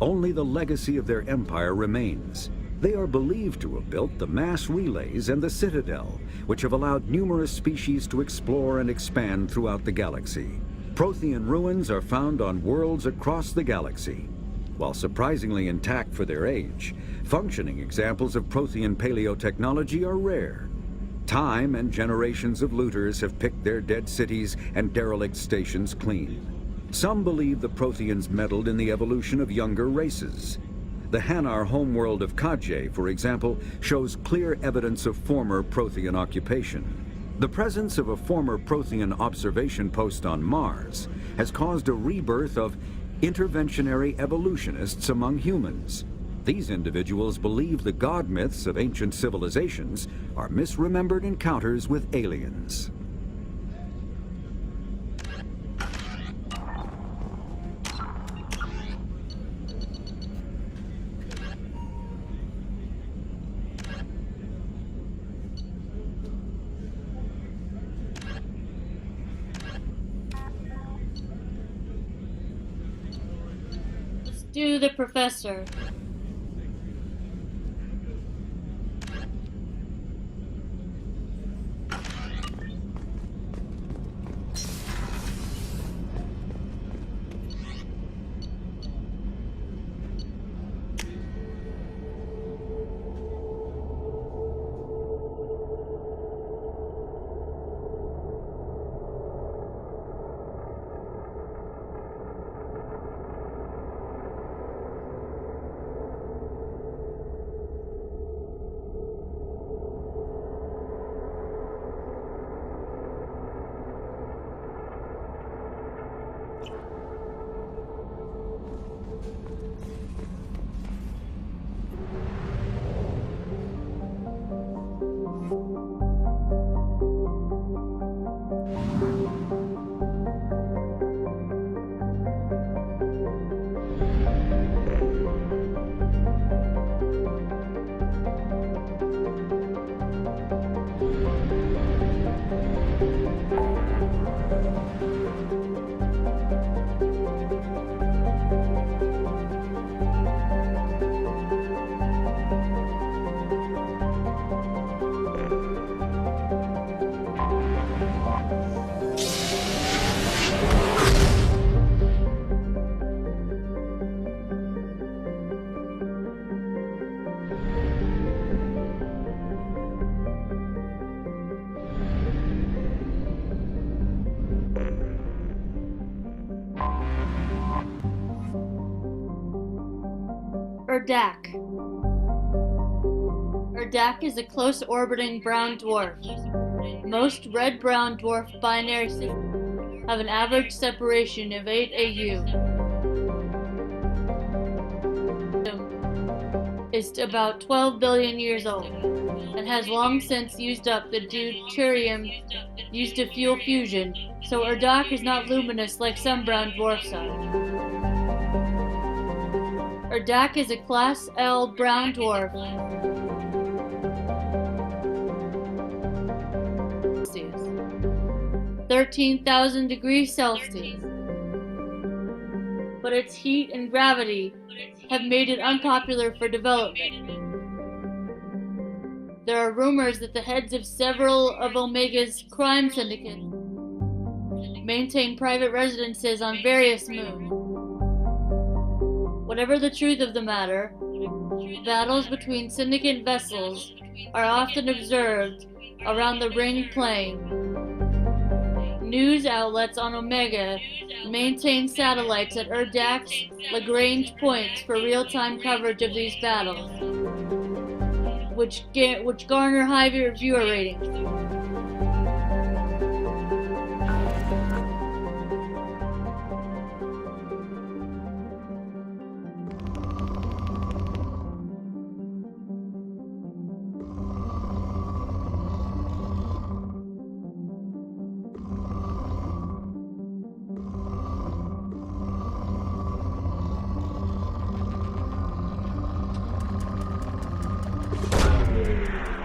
Only the legacy of their empire remains. They are believed to have built the mass relays and the Citadel, which have allowed numerous species to explore and expand throughout the galaxy. Prothean ruins are found on worlds across the galaxy. While surprisingly intact for their age, functioning examples of Prothean paleotechnology are rare. Time and generations of looters have picked their dead cities and derelict stations clean. Some believe the Protheans meddled in the evolution of younger races. The Hanar homeworld of Kajay, for example, shows clear evidence of former Prothean occupation. The presence of a former Prothean observation post on Mars has caused a rebirth of interventionary evolutionists among humans. These individuals believe the god myths of ancient civilizations are misremembered encounters with aliens. Let's do the professor. Urdak. Urdak is a close-orbiting brown dwarf. Most red-brown dwarf binary systems have an average separation of 8 AU. Is about 12 billion years old and has long since used up the deuterium used to fuel fusion, so Urdak is not luminous like some brown dwarfs are. Urdak is a Class L brown dwarf. 13,000 degrees Celsius. But its heat and gravity have made it unpopular for development. There are rumors that the heads of several of Omega's crime syndicates maintain private residences on various moons. Whatever the truth of the matter, battles between syndicate vessels are often observed around the ring plane. News outlets on Omega maintain satellites at Urdak's Lagrange points for real-time coverage of these battles, which garner high viewer ratings.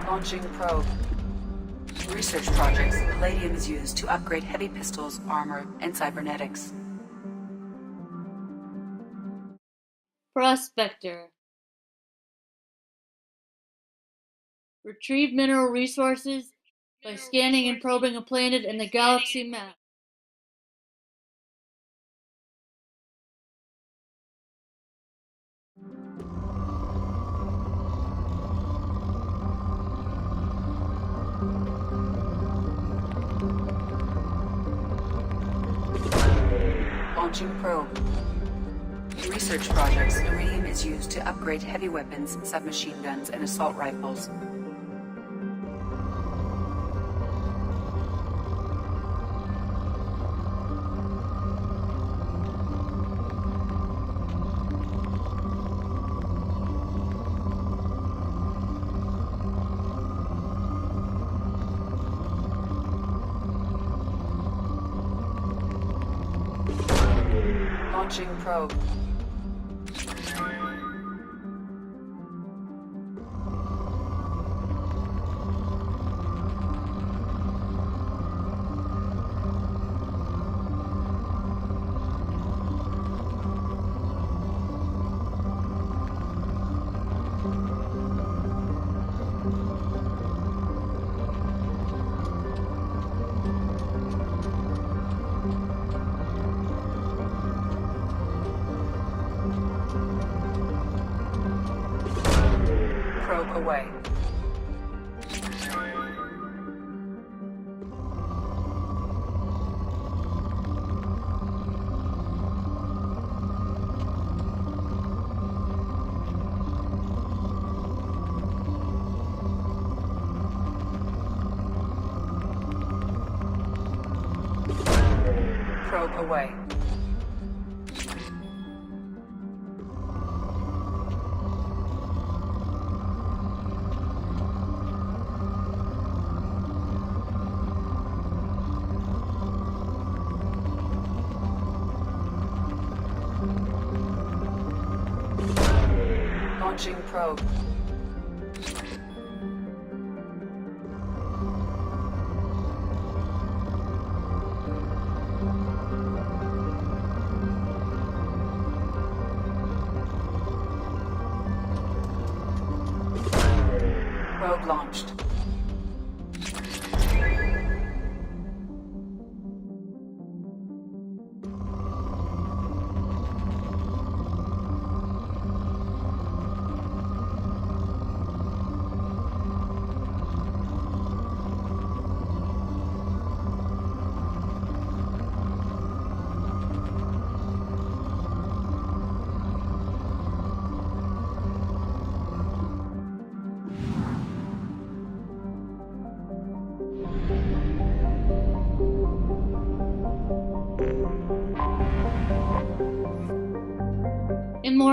Launching probe. In research projects, palladium is used to upgrade heavy pistols, armor, and cybernetics. Prospector. Retrieve mineral resources by scanning and probing a planet in the galaxy map. Launching probe. In research projects, iridium is used to upgrade heavy weapons, submachine guns, and assault rifles. Launching probe. Probe away. Probe away. Launching probe. Probe launched.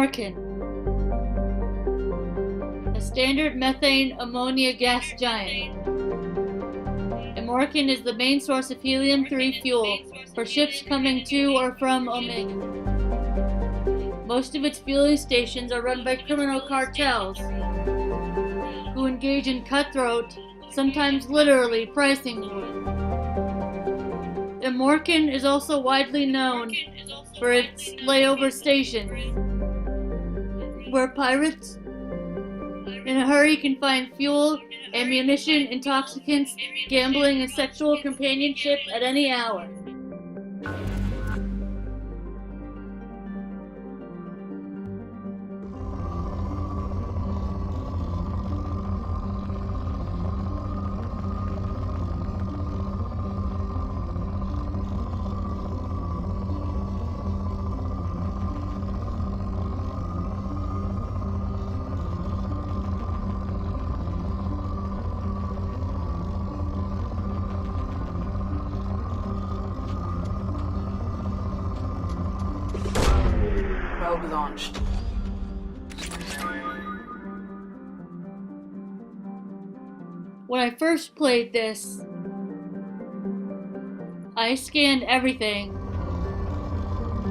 Morkin, a standard methane ammonia gas giant. Morkin is the main source of helium-3 fuel for ships coming to or from Omega. Most of its fueling stations are run by criminal cartels who engage in cutthroat, sometimes literally, pricing wars. Morkin is also widely known for its layover stations, where pirates in a hurry can find fuel, ammunition, intoxicants, gambling, and sexual companionship at any hour. Probe launched. When I first played this, I scanned everything,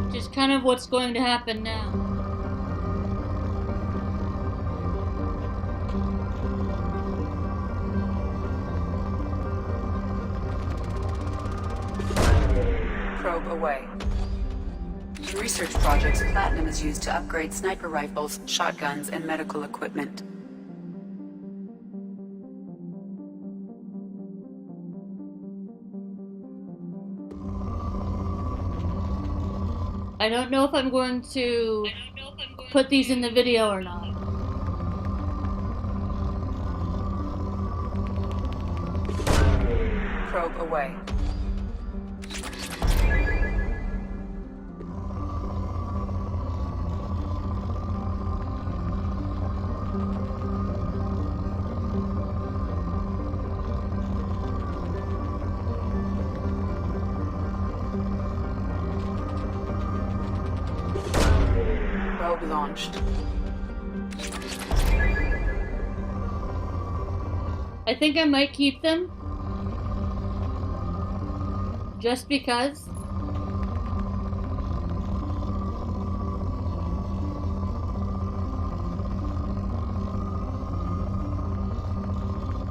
which is kind of what's going to happen now. Probe away. In research projects, platinum is used to upgrade sniper rifles, shotguns, and medical equipment. I don't know if I'm going to put these in the video or not. Probe away. Probe launched. I think I might keep them. Just because.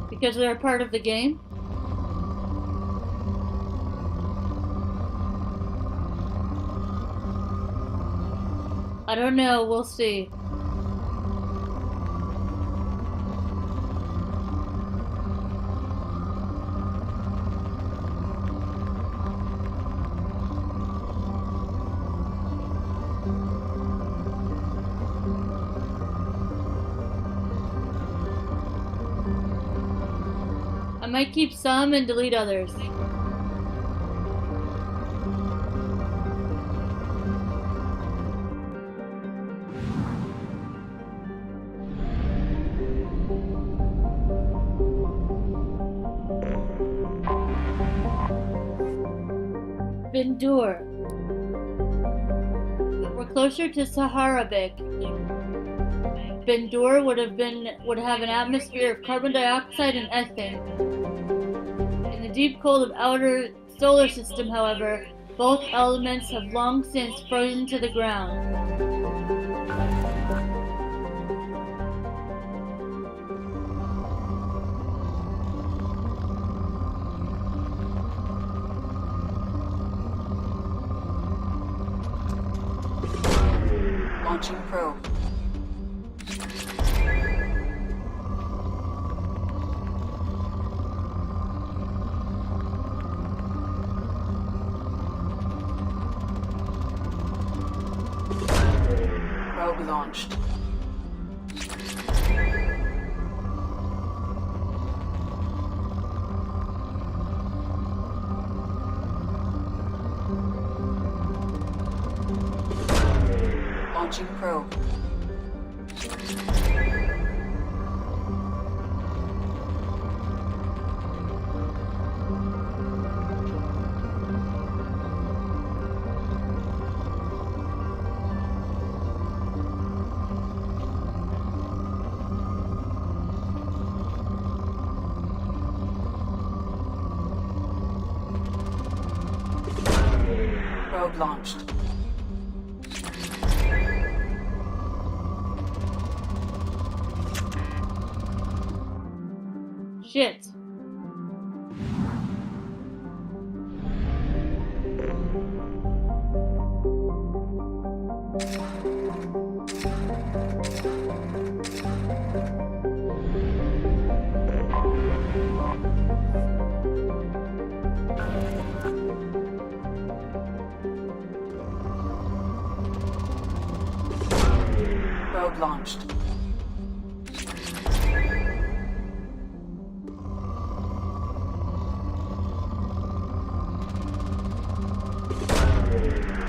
Because they're a part of the game. I don't know, we'll see. I might keep some and delete others. Bindur. We're closer to Saharabik. Bindur would have an atmosphere of carbon dioxide and ethane. In the deep cold of outer solar system, however, both elements have long since frozen to the ground. Launching probe. Probe launched. Launching probe. Probe launched. Shit. Probe launched.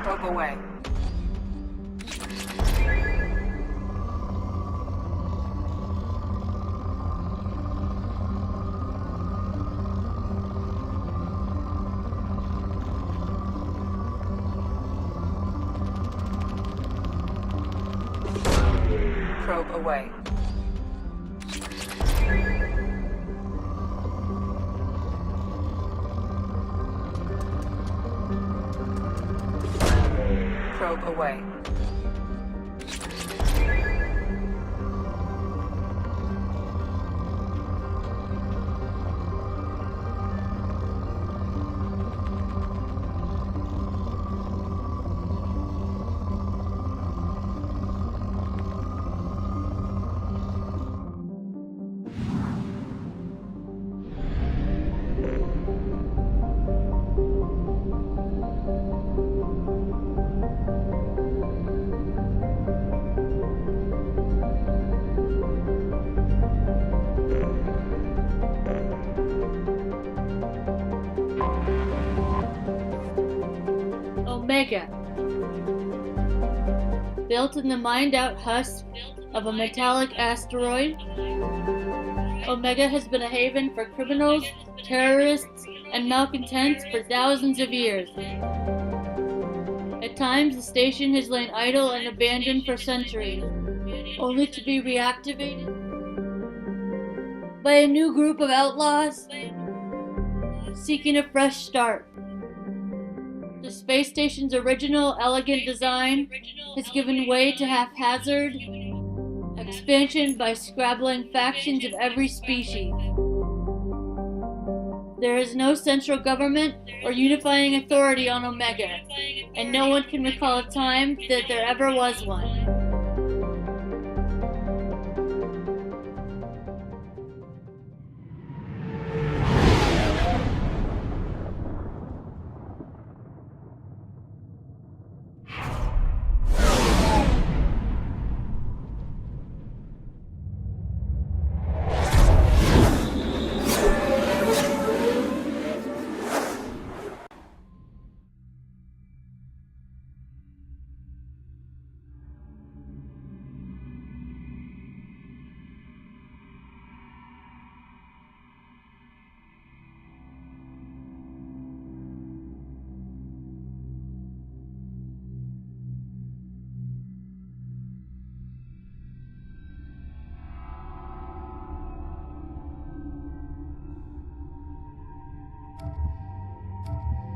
Probe away. Probe away. Probe away. Omega. Built in the mined-out husk of a metallic asteroid, Omega has been a haven for criminals, terrorists, and malcontents for thousands of years. At times, the station has lain idle and abandoned for centuries, only to be reactivated by a new group of outlaws seeking a fresh start. The space station's original elegant design has given way to haphazard expansion by scrabbling factions of every species. There is no central government or unifying authority on Omega, and no one can recall a time that there ever was one.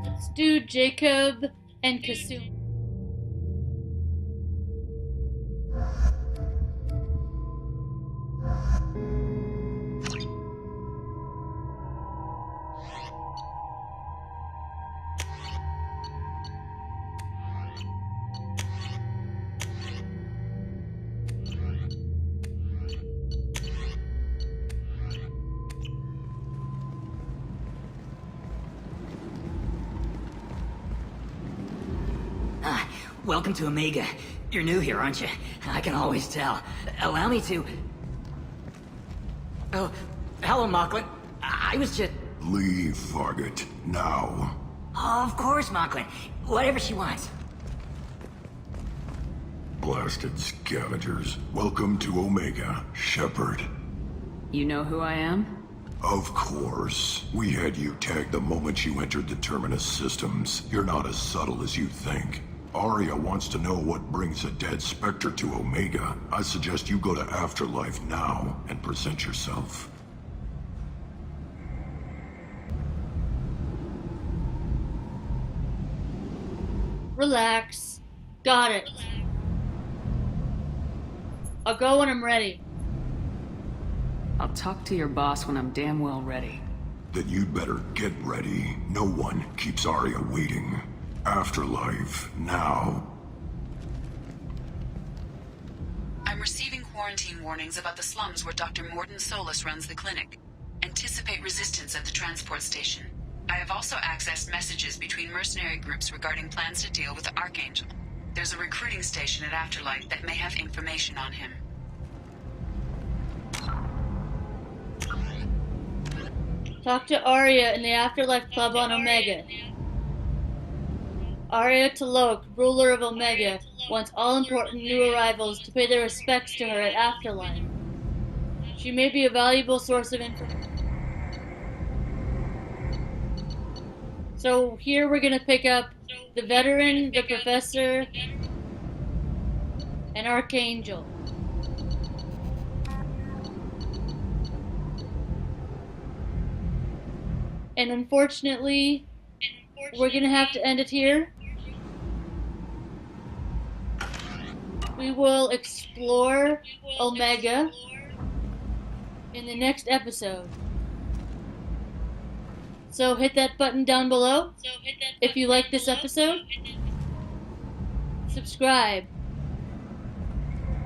Let's do Jacob and Kasum. Welcome to Omega. You're new here, aren't you? I can always tell. Allow me to... Oh, hello, Mocklin. I was just... Leave, Fargate. Now. Oh, of course, Mocklin. Whatever she wants. Blasted scavengers. Welcome to Omega, Shepard. You know who I am? Of course. We had you tagged the moment you entered the Terminus systems. You're not as subtle as you think. Arya wants to know what brings a dead Spectre to Omega. I suggest you go to Afterlife now and present yourself. Relax. Got it. I'll go when I'm ready. I'll talk to your boss when I'm damn well ready. Then you'd better get ready. No one keeps Arya waiting. Afterlife, now. I'm receiving quarantine warnings about the slums where Dr. Morden Solus runs the clinic. Anticipate resistance at the transport station. I have also accessed messages between mercenary groups regarding plans to deal with the Archangel. There's a recruiting station at Afterlife that may have information on him. Talk to Arya in the Afterlife Club on Omega. Arya T'Loak, ruler of Omega, wants all important new arrivals to pay their respects to her at Afterlife. She may be a valuable source of information. So here we're gonna pick up the veteran, the professor, and Archangel. And unfortunately, we're gonna have to end it here. We will explore Omega in the next episode. So hit that button down below if you like this episode. Subscribe.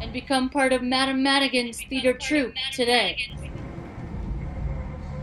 And become part of Madame Madigan's theater troupe today.